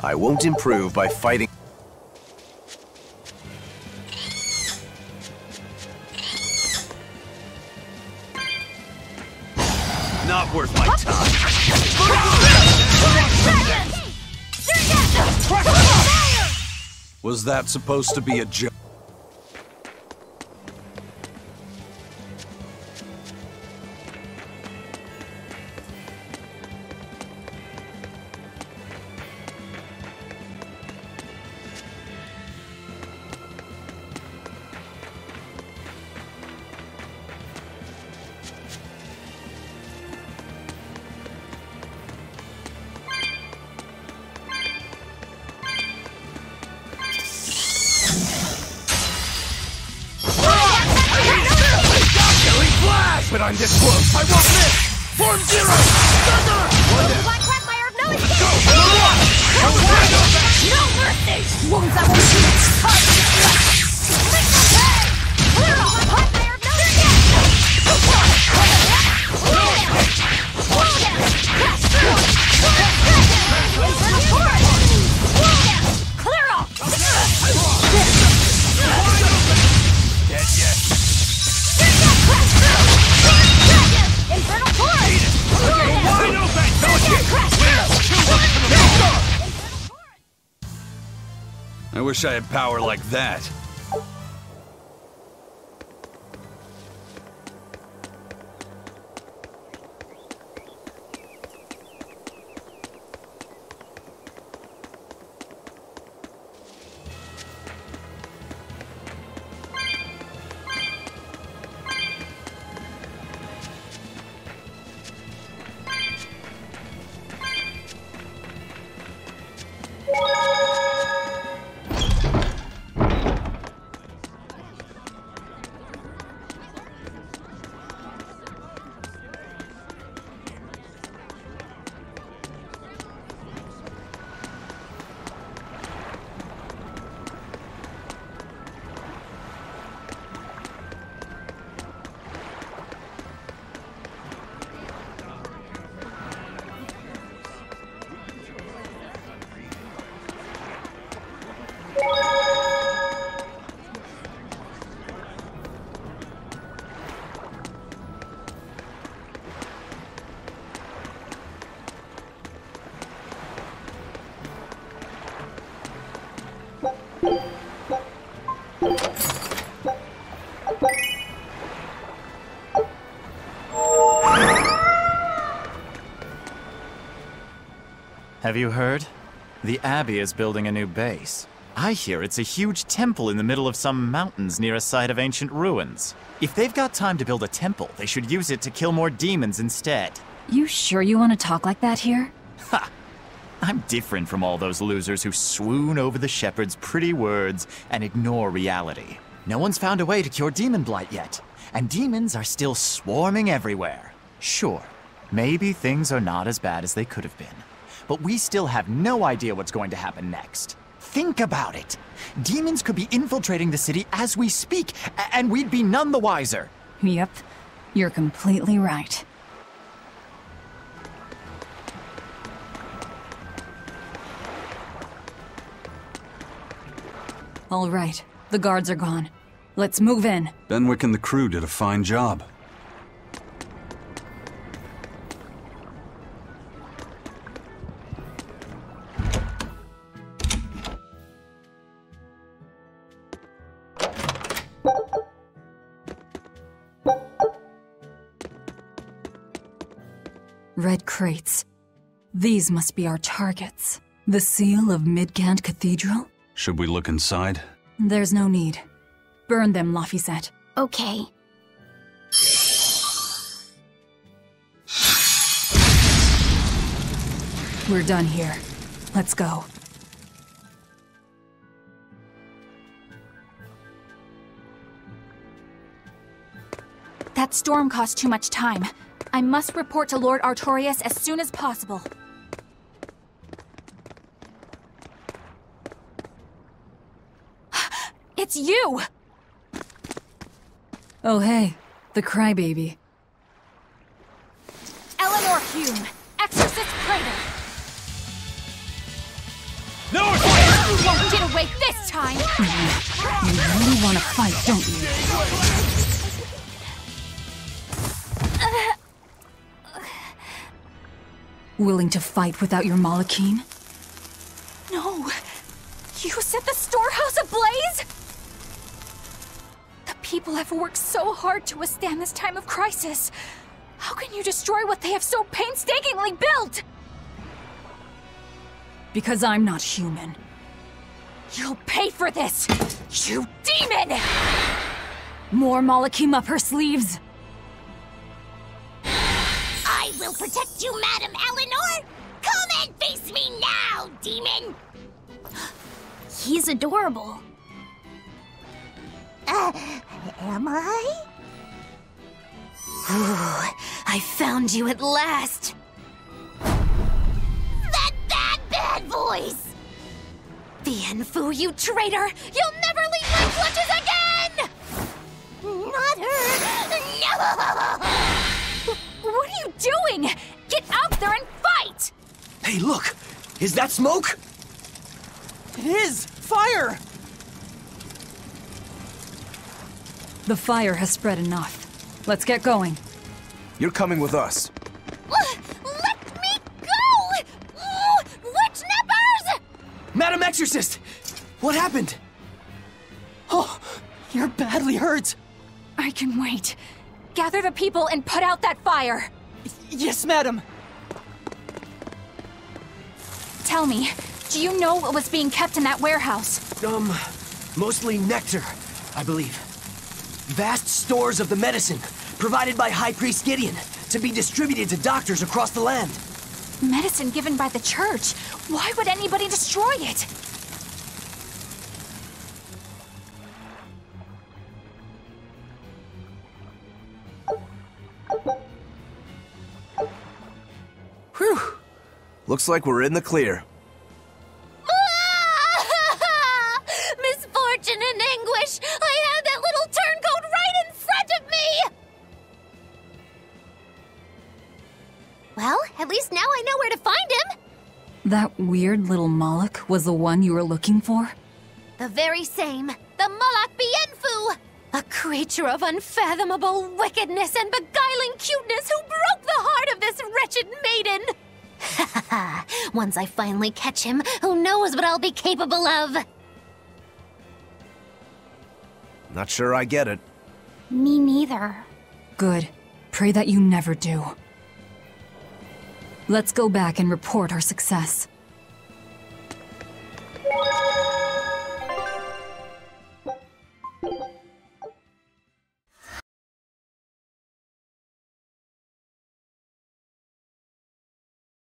S4: I won't improve by fighting.
S2: Not worth my time. Was that supposed to be a joke?
S8: But I'm this close. I won't miss. Form zero. Thunder.
S9: Black Quagmire of no escape.
S8: Go.
S9: No mercy. Wounds that will shoot. Clear off. Quagmire of no escape. Clear off.
S8: Dead yet.
S9: Infernal Torch!
S8: Wide open!
S2: I wish I had power like that.
S10: Have you heard? The Abbey is building a new base. I hear it's a huge temple in the middle of some mountains near a site of ancient ruins. If they've got time to build a temple, they should use it to kill more demons instead.
S3: You sure you want to talk like that here?
S10: Ha! I'm different from all those losers who swoon over the shepherd's pretty words and ignore reality. No one's found a way to cure demon blight yet, and demons are still swarming everywhere. Sure, maybe things are not as bad as they could have been, but we still have no idea what's going to happen next. Think about it. Demons could be infiltrating the city as we speak, and we'd be none the wiser.
S3: Yep, you're completely right. All right, the guards are gone. Let's move in.
S2: Benwick and the crew did a fine job.
S3: Red crates. These must be our targets. The seal of Midgand Cathedral?
S2: Should we look inside?
S3: There's no need. Burn them, Laphicet.
S7: Okay.
S3: We're done here. Let's go.
S11: That storm cost too much time. I must report to Lord Artorias as soon as possible. It's you!
S3: Oh hey, the crybaby.
S11: Eleanor Hume, Exorcist Praetor!
S8: No!
S11: You won't get away this time!
S3: You really want to fight, don't you? Willing to fight without your Malachine?
S11: No! You set the storehouse ablaze?! The people have worked so hard to withstand this time of crisis. How can you destroy what they have so painstakingly built?
S3: Because I'm not human.
S11: You'll pay for this, you demon!
S3: More Malachim up her sleeves.
S12: I will protect you, Madam Eleanor! Come and face me now, demon!
S7: He's adorable.
S12: Am I?
S9: Ooh, I found you at last!
S12: That bad voice!
S9: Bienfu, you traitor! You'll never leave my clutches again!
S12: Not her! No!
S11: What are you doing? Get out there and fight!
S21: Hey, look! Is that smoke?
S1: It is! Fire!
S3: The fire has spread enough. Let's get going.
S4: You're coming with us.
S9: Let me go! Witch nippers!
S21: Madam Exorcist! What happened?
S1: Oh, you're badly hurt.
S11: I can wait. Gather the people and put out that fire.
S1: Yes, madam.
S11: Tell me, do you know what was being kept in that warehouse?
S21: Mostly nectar, I believe. Vast stores of the medicine, provided by High Priest Gideon, to be distributed to doctors across the land.
S11: Medicine given by the church. Why would anybody destroy it?
S4: Whew. Looks like we're in the clear.
S9: Misfortune and anguish! I had that little turncoat right in front of me! Well, at least now I know where to find him!
S3: That weird little Moloch was the one you were looking for?
S9: The very same. The Moloch Bienfu! A creature of unfathomable wickedness and beguiling cuteness who broke the heart of this wretched maiden! Ha ha ha! Once I finally catch him, who knows what I'll be capable of?
S4: Not sure I get it.
S7: Me neither.
S3: Good. Pray that you never do. Let's go back and report our success.